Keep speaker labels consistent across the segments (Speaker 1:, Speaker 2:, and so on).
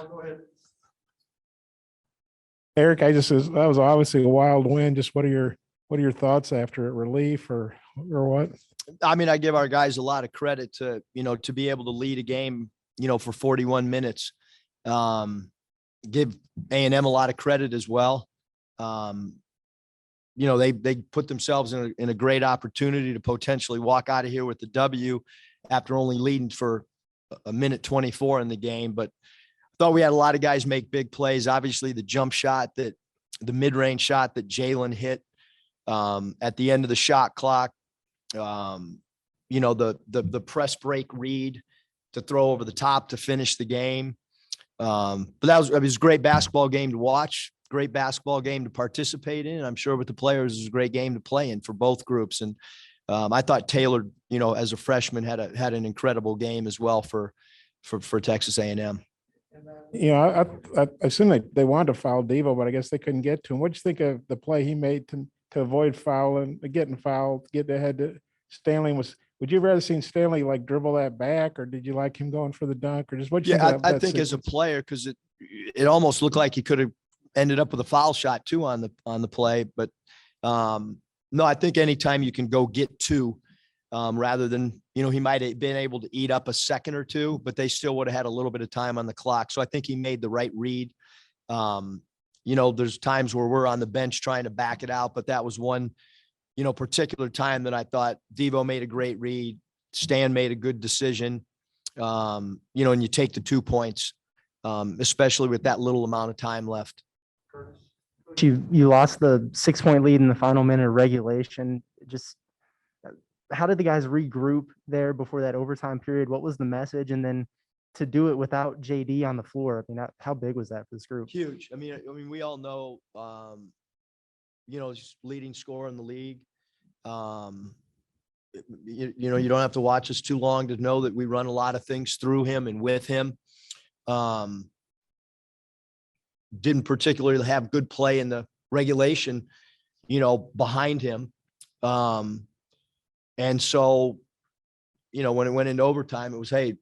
Speaker 1: Go ahead.
Speaker 2: Eric, that was obviously a wild win. Just what are your thoughts after it? Relief or what?
Speaker 3: I mean, I give our guys a lot of credit to be able to lead a game, for 41 minutes. Give A&M a lot of credit as well. They put themselves in a great opportunity to potentially walk out of here with the W after only leading for a minute 24 in the game. But I thought we had a lot of guys make big plays. Obviously, the mid-range shot that Jalen hit at the end of the shot clock. The press break read to throw over the top to finish the game. But it was a great basketball game to watch, great basketball game to participate in. I'm sure with the players, it was a great game to play in for both groups. And I thought Taylor, as a freshman, had an incredible game as well for Texas A&M.
Speaker 2: I assume they wanted to foul Devo, but I guess they couldn't get to him. What'd you think of the play he made to avoid fouling, getting fouled, getting ahead to Stanley? Would you rather seen Stanley like dribble that back, or did you like him going for the dunk, or just what?
Speaker 3: I think as a player, because it almost looked like he could have ended up with a foul shot too on the play, but no, I think anytime you can go get two, rather than he might have been able to eat up a second or two, but they still would have had a little bit of time on the clock. So I think he made the right read. There's times where we're on the bench trying to back it out, but that was one particular time that I thought Devo made a great read. Stan made a good decision. And you take the 2 points, especially with that little amount of time left.
Speaker 4: You lost the 6-point lead in the final minute of regulation. Just how did the guys regroup there before that overtime period? What was the message? And then to do it without JD on the floor, I mean, how big was that for this group?
Speaker 3: Huge. I mean, we all know, leading scorer in the league. You don't have to watch us too long to know that we run a lot of things through him and with him. Didn't particularly have good play in the regulation, behind him. And so, when it went into overtime, it was, hey,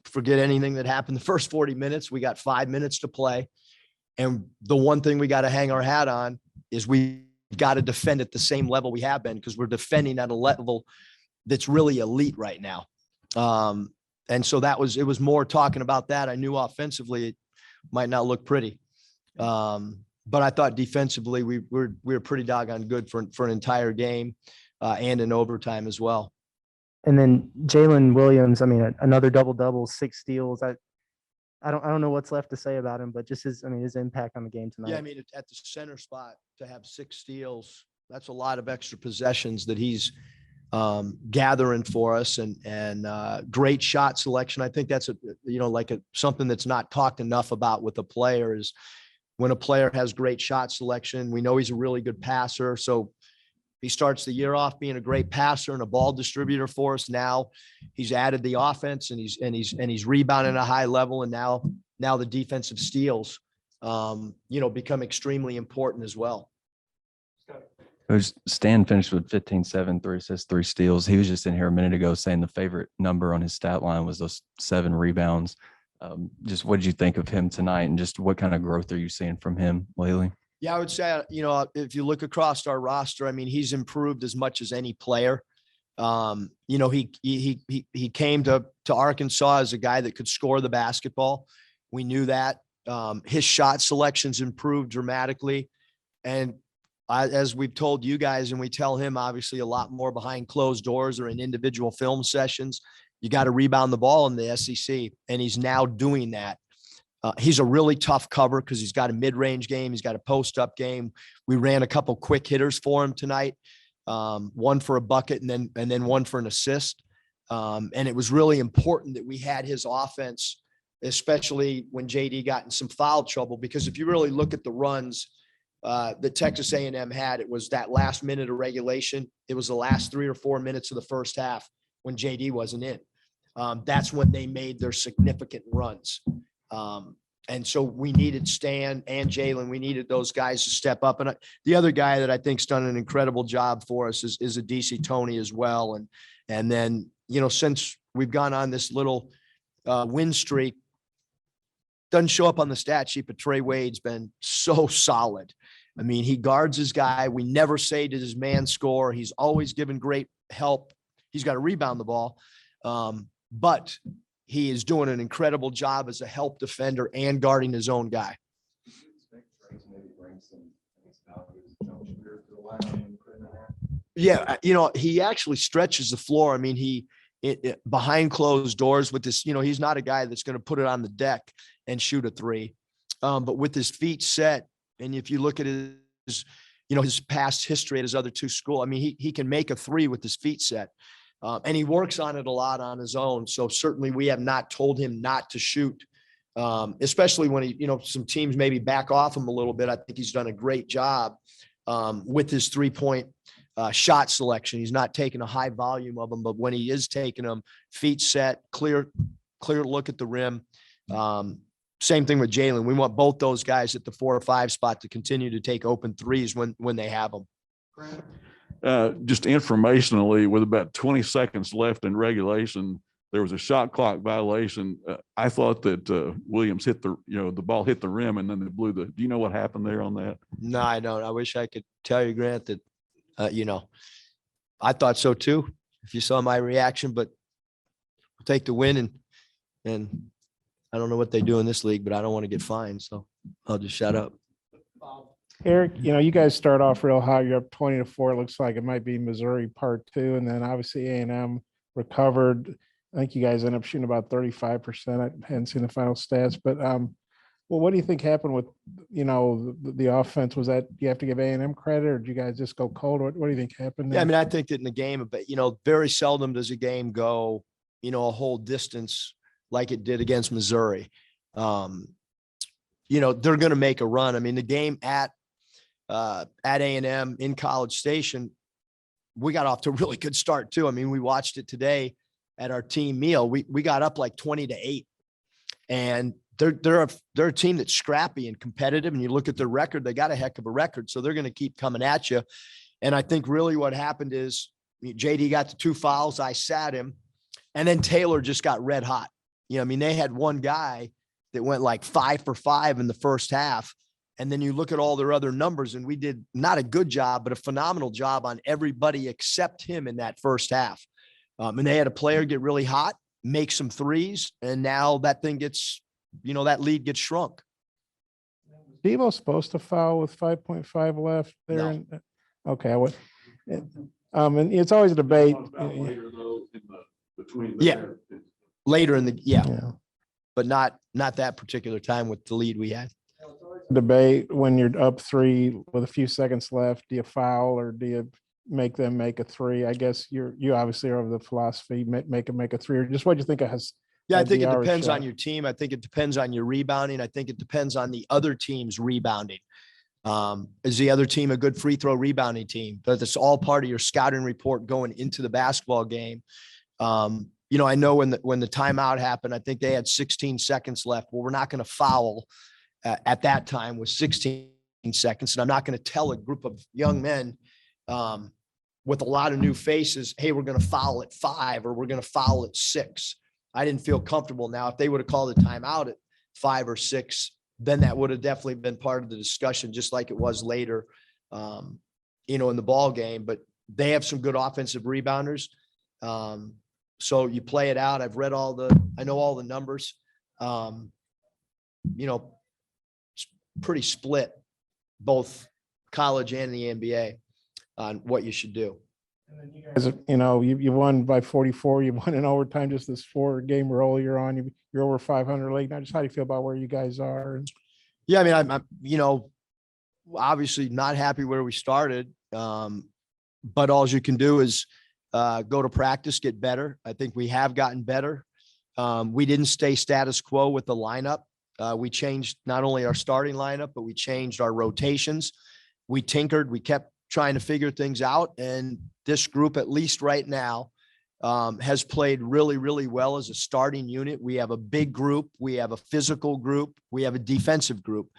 Speaker 3: forget anything that happened the first 40 minutes. We got 5 minutes to play. And the one thing we got to hang our hat on is we got to defend at the same level we have been, because we're defending at a level that's really elite right now. And so it was more talking about that. I knew offensively it might not look pretty. But I thought defensively we were pretty doggone good for an entire game and in overtime as well.
Speaker 4: And then Jalen Williams, I mean, another double-double, 6 steals. I don't know what's left to say about him, but just his impact on the game tonight.
Speaker 3: Yeah, I mean, at the center spot to have 6 steals, that's a lot of extra possessions that he's gathering for us, and great shot selection. I think that's something that's not talked enough about with a player is when a player has great shot selection. We know he's a really good passer, so he starts the year off being a great passer and a ball distributor for us. Now he's added the offense, and he's rebounding at a high level, and now the defensive steals become extremely important as well.
Speaker 5: Stan finished with 15-7, 3 assists, 3 steals. He was just in here a minute ago saying the favorite number on his stat line was those 7 rebounds. Just what did you think of him tonight, and just what kind of growth are you seeing from him lately?
Speaker 3: Yeah, I would say, if you look across our roster, I mean, he's improved as much as any player. He came to Arkansas as a guy that could score the basketball. We knew that. His shot selections improved dramatically. And as we've told you guys, and we tell him obviously a lot more behind closed doors or in individual film sessions, you got to rebound the ball in the SEC. And he's now doing that. He's a really tough cover because he's got a mid-range game. He's got a post-up game. We ran a couple quick hitters for him tonight, one for a bucket and then one for an assist. And it was really important that we had his offense, especially when JD got in some foul trouble, because if you really look at the runs that Texas A&M had, it was that last minute of regulation. It was the last 3 or 4 minutes of the first half when JD wasn't in. That's when they made their significant runs. And so we needed Stan and Jalen. We needed those guys to step up. And the other guy that I think's done an incredible job for us is a DC Tony as well. And then, since we've gone on this little win streak. Doesn't show up on the stat sheet, but Trey Wade's been so solid. I mean, he guards his guy. We never say did his man score. He's always given great help. He's got to rebound the ball. But he is doing an incredible job as a help defender and guarding his own guy. Yeah, he actually stretches the floor. I mean, behind closed doors with this, he's not a guy that's going to put it on the deck and shoot a three. But with his feet set, and if you look at his past history at his other two schools, I mean, he can make a three with his feet set. And he works on it a lot on his own. So certainly we have not told him not to shoot, especially when some teams maybe back off him a little bit. I think he's done a great job with his 3-point shot selection. He's not taking a high volume of them, but when he is taking them, feet set, clear look at the rim. Same thing with Jalen. We want both those guys at the 4 or 5 spot to continue to take open threes when they have them.
Speaker 6: Just informationally, with about 20 seconds left in regulation, there was a shot clock violation. I thought that Williams hit the ball hit the rim and then they blew do you know what happened there on that?
Speaker 3: No, I don't. I wish I could tell you, Grant, that, I thought so too, if you saw my reaction, but we'll take the win and I don't know what they do in this league, but I don't want to get fined. So I'll just shut up.
Speaker 2: Eric, you guys start off real high. You're up 20-4. It looks like it might be Missouri part 2. And then obviously A&M recovered. I think you guys ended up shooting about 35%. I hadn't seen the final stats, but well, what do you think happened with, the offense? Was that you have to give A&M credit, or did you guys just go cold? What do you think happened there?
Speaker 3: Yeah, I mean, I think that in the game, but very seldom does a game go, a whole distance like it did against Missouri. They're going to make a run. I mean, the game at A&M in College Station, we got off to a really good start too. I mean, we watched it today at our team meal. We got up like 20-8, and they're a team that's scrappy and competitive. And you look at their record, they got a heck of a record. So they're going to keep coming at you. And I think really what happened is JD got the 2 fouls. I sat him, and then Taylor just got red hot. They had one guy that went like 5 for 5 in the first half. And then you look at all their other numbers, and we did not a good job, but a phenomenal job on everybody except him in that first half. And they had a player get really hot, make some threes, and now that thing gets, that lead gets shrunk.
Speaker 2: Devo's supposed to foul with 5.5 left there.
Speaker 3: No.
Speaker 2: Okay. And it's always a debate.
Speaker 3: Yeah. Later in the,
Speaker 2: Yeah.
Speaker 3: but not that particular time with the lead we had.
Speaker 2: Debate when you're up 3 with a few seconds left. Do you foul or do you make them make a 3? I guess you obviously are of the philosophy, make a 3, or just what do you think it has?
Speaker 3: Yeah, I think it
Speaker 2: DR
Speaker 3: depends
Speaker 2: shot?
Speaker 3: on your team. I think it depends on your rebounding. I think it depends on the other team's rebounding. Is the other team a good free throw rebounding team? That's all part of your scouting report going into the basketball game. I know when the timeout happened, I think they had 16 seconds left. Well, we're not going to foul at that time with 16 seconds. And I'm not going to tell a group of young men with a lot of new faces, hey, we're going to foul at 5 or we're going to foul at 6. I didn't feel comfortable. Now, if they would have called a timeout at 5 or 6, then that would have definitely been part of the discussion, just like it was later, in the ball game. But they have some good offensive rebounders. So you play it out. I know all the numbers. It's pretty split, both college and the NBA, on what you should do.
Speaker 2: And then you guys, you won by 44. You won in overtime. Just this 4-game roll you're on. You're over 500 league now. Just how do you feel about where you guys are?
Speaker 3: Yeah, I mean, I'm obviously not happy where we started, but all you can do is go to practice, get better. I think we have gotten better. We didn't stay status quo with the lineup. We changed not only our starting lineup, but we changed our rotations. We tinkered. We kept trying to figure things out. And this group, at least right now, has played really, really well as a starting unit. We have a big group. We have a physical group. We have a defensive group.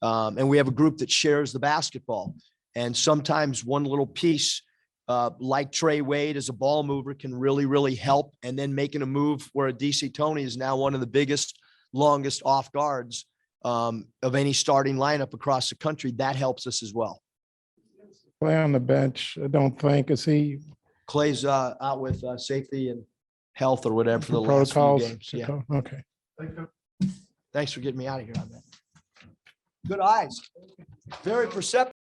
Speaker 3: And we have a group that shares the basketball. And sometimes one little piece like Trey Wade as a ball mover can really, really help. And then making a move where a DC Tony is now one of the biggest, longest off guards of any starting lineup across the country. That helps us as well.
Speaker 2: Play on the bench, I don't think, is he
Speaker 3: Clay's out with safety and health or whatever for the last few
Speaker 2: protocols?
Speaker 3: games. Yeah.
Speaker 2: Okay.
Speaker 3: Thanks for getting me out of here on that. Good eyes. Very perceptive.